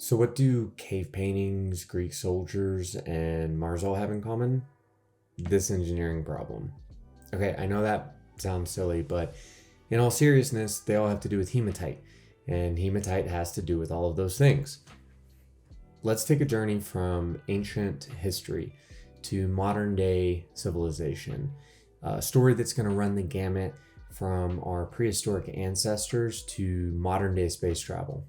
So what do cave paintings, Greek soldiers, and Mars all have in common? This engineering problem. Okay, I know that sounds silly, but in all seriousness, they all have to do with hematite, and hematite has to do with all of those things. Let's take a journey from ancient history to modern day civilization. A story that's going to run the gamut from our prehistoric ancestors to modern day space travel.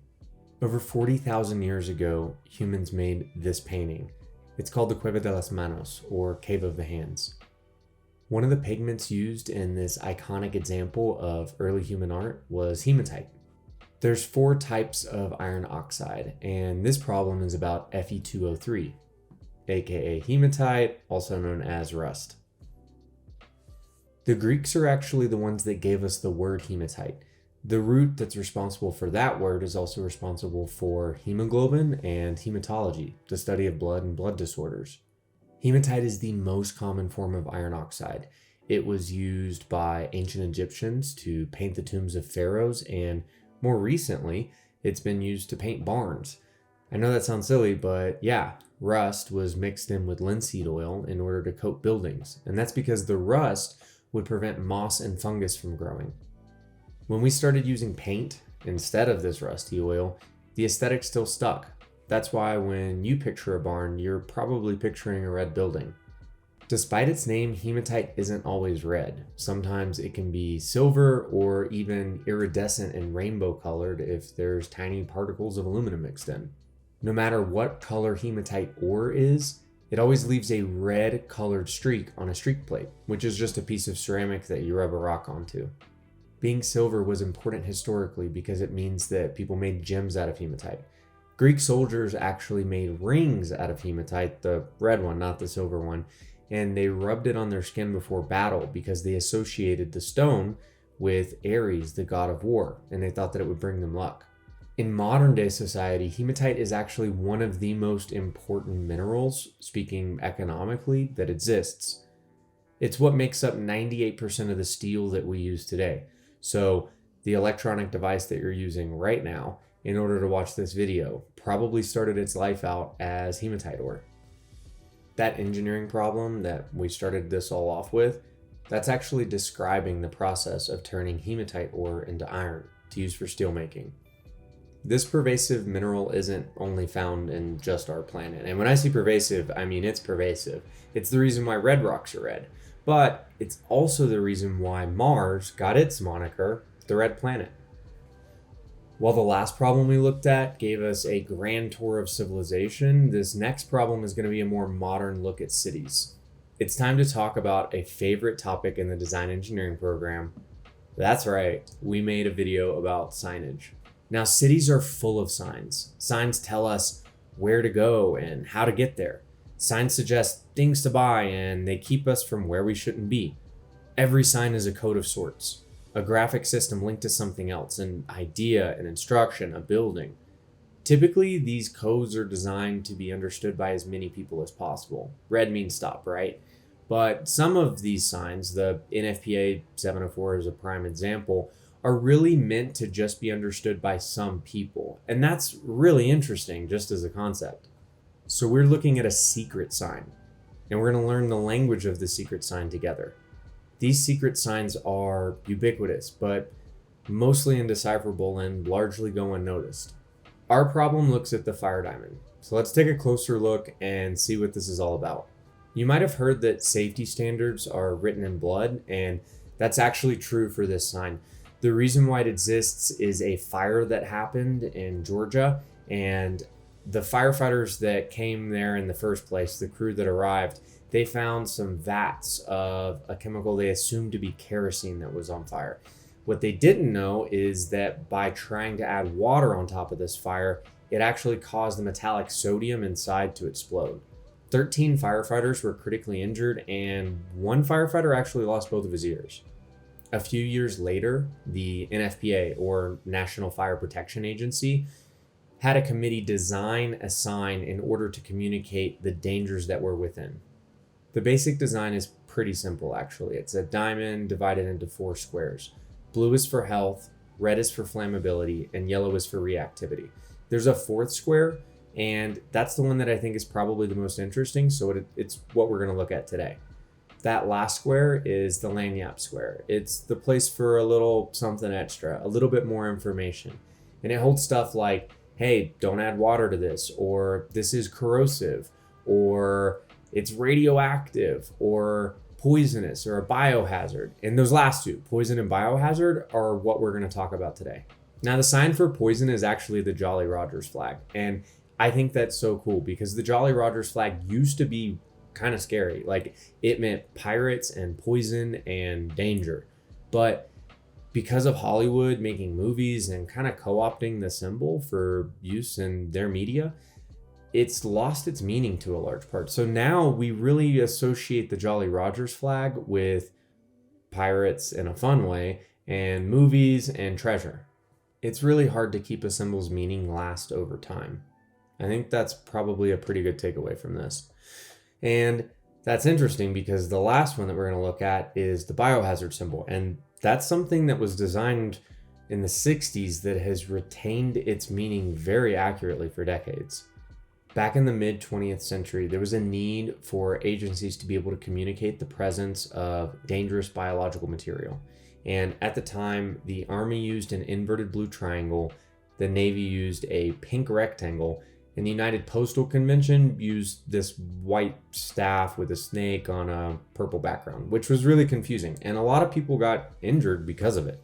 Over 40,000 years ago, humans made this painting. It's called the Cueva de las Manos, or Cave of the Hands. One of the pigments used in this iconic example of early human art was hematite. There's 4 types of iron oxide, and this problem is about Fe2O3, aka hematite, also known as rust. The Greeks are actually the ones that gave us the word hematite. The root that's responsible for that word is also responsible for hemoglobin and hematology, the study of blood and blood disorders. Hematite is the most common form of iron oxide. It was used by ancient Egyptians to paint the tombs of pharaohs, and more recently, it's been used to paint barns. I know that sounds silly, but yeah, rust was mixed in with linseed oil in order to coat buildings, and that's because the rust would prevent moss and fungus from growing. When we started using paint instead of this rusty oil, the aesthetic still stuck. That's why when you picture a barn, you're probably picturing a red building. Despite its name, hematite isn't always red. Sometimes it can be silver or even iridescent and rainbow colored if there's tiny particles of aluminum mixed in. No matter what color hematite ore is, it always leaves a red colored streak on a streak plate, which is just a piece of ceramic that you rub a rock onto. Being silver was important historically because it means that people made gems out of hematite. Greek soldiers actually made rings out of hematite, the red one, not the silver one, and they rubbed it on their skin before battle because they associated the stone with Ares, the god of war, and they thought that it would bring them luck. In modern day society, hematite is actually one of the most important minerals, speaking economically, that exists. It's what makes up 98% of the steel that we use today. So the electronic device that you're using right now in order to watch this video probably started its life out as hematite ore. That engineering problem that we started this all off with, that's actually describing the process of turning hematite ore into iron to use for steelmaking. This pervasive mineral isn't only found in just our planet. And when I say pervasive, I mean it's pervasive. It's the reason why red rocks are red. But it's also the reason why Mars got its moniker, the Red Planet. While the last problem we looked at gave us a grand tour of civilization, this next problem is going to be a more modern look at cities. It's time to talk about a favorite topic in the design engineering program. That's right, we made a video about signage. Now, cities are full of signs. Signs tell us where to go and how to get there. Signs suggest things to buy, and they keep us from where we shouldn't be. Every sign is a code of sorts, a graphic system linked to something else, an idea, an instruction, a building. Typically, these codes are designed to be understood by as many people as possible. Red means stop, right? But some of these signs, the NFPA 704 is a prime example, are really meant to just be understood by some people. And that's really interesting just as a concept. So we're looking at a secret sign, and we're going to learn the language of the secret sign together. These secret signs are ubiquitous, but mostly indecipherable and largely go unnoticed. Our problem looks at the fire diamond. So let's take a closer look and see what this is all about. You might have heard that safety standards are written in blood, and that's actually true for this sign. The reason why it exists is a fire that happened in Georgia, and the firefighters that came there in the first place, the crew that arrived, they found some vats of a chemical they assumed to be kerosene that was on fire. What they didn't know is that by trying to add water on top of this fire, it actually caused the metallic sodium inside to explode. 13 firefighters were critically injured, and one firefighter actually lost both of his ears. A few years later, the NFPA, or National Fire Protection Agency, had a committee design a sign in order to communicate the dangers that were within. The basic design is pretty simple, actually. It's a diamond divided into 4 squares. Blue is for health, red is for flammability, and yellow is for reactivity. There's a fourth square, and that's the one that I think is probably the most interesting. So it's what we're going to look at today. That last square is the lanyap square. It's the place for a little something extra, a little bit more information. And it holds stuff like, hey, don't add water to this, or this is corrosive, or it's radioactive, or poisonous, or a biohazard. And those last two, poison and biohazard, are what we're going to talk about today. Now, the sign for poison is actually the Jolly Rogers flag. And I think that's so cool because the Jolly Rogers flag used to be kind of scary. Like, it meant pirates and poison and danger. But because of Hollywood making movies and kind of co-opting the symbol for use in their media, it's lost its meaning to a large part. So now we really associate the Jolly Rogers flag with pirates in a fun way, and movies and treasure. It's really hard to keep a symbol's meaning last over time. I think that's probably a pretty good takeaway from this. And that's interesting because the last one that we're going to look at is the biohazard symbol. And that's something that was designed in the 60s that has retained its meaning very accurately for decades. Back in the mid 20th century, there was a need for agencies to be able to communicate the presence of dangerous biological material. And at the time, the Army used an inverted blue triangle, the Navy used a pink rectangle, and the United Postal Convention used this white staff with a snake on a purple background, which was really confusing. And a lot of people got injured because of it.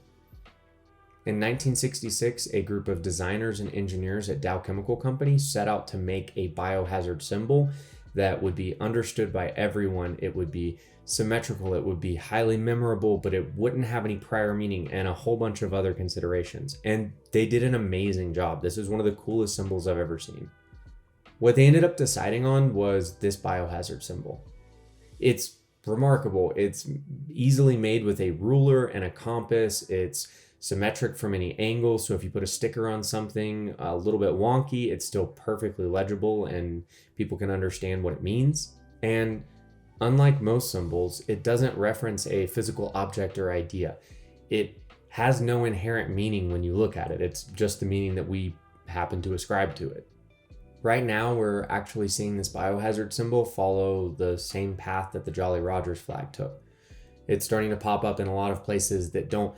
In 1966, a group of designers and engineers at Dow Chemical Company set out to make a biohazard symbol that would be understood by everyone. It would be symmetrical, it would be highly memorable, but it wouldn't have any prior meaning and a whole bunch of other considerations. And they did an amazing job. This is one of the coolest symbols I've ever seen. What they ended up deciding on was this biohazard symbol. It's remarkable. It's easily made with a ruler and a compass. It's symmetric from any angle. So if you put a sticker on something a little bit wonky, it's still perfectly legible and people can understand what it means. And unlike most symbols, it doesn't reference a physical object or idea. It has no inherent meaning when you look at it. It's just the meaning that we happen to ascribe to it. Right now, we're actually seeing this biohazard symbol follow the same path that the Jolly Rogers flag took. It's starting to pop up in a lot of places that don't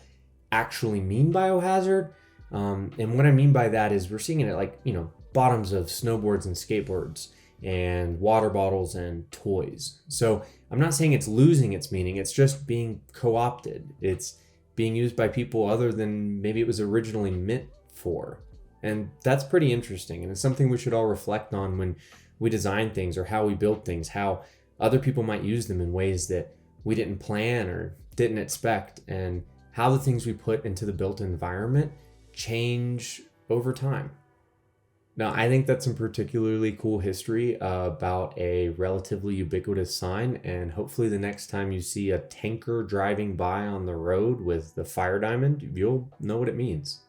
actually mean biohazard. And what I mean by that is we're seeing it at, like, bottoms of snowboards and skateboards and water bottles and toys. So I'm not saying it's losing its meaning. It's just being co-opted. It's being used by people other than maybe it was originally meant for. And that's pretty interesting. And it's something we should all reflect on when we design things or how we build things, how other people might use them in ways that we didn't plan or didn't expect, and how the things we put into the built environment change over time. Now, I think that's some particularly cool history about a relatively ubiquitous sign, and hopefully the next time you see a tanker driving by on the road with the fire diamond, you'll know what it means.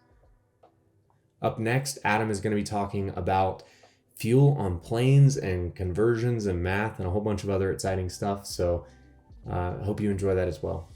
Up next, Adam is going to be talking about fuel on planes and conversions and math and a whole bunch of other exciting stuff. So I hope you enjoy that as well.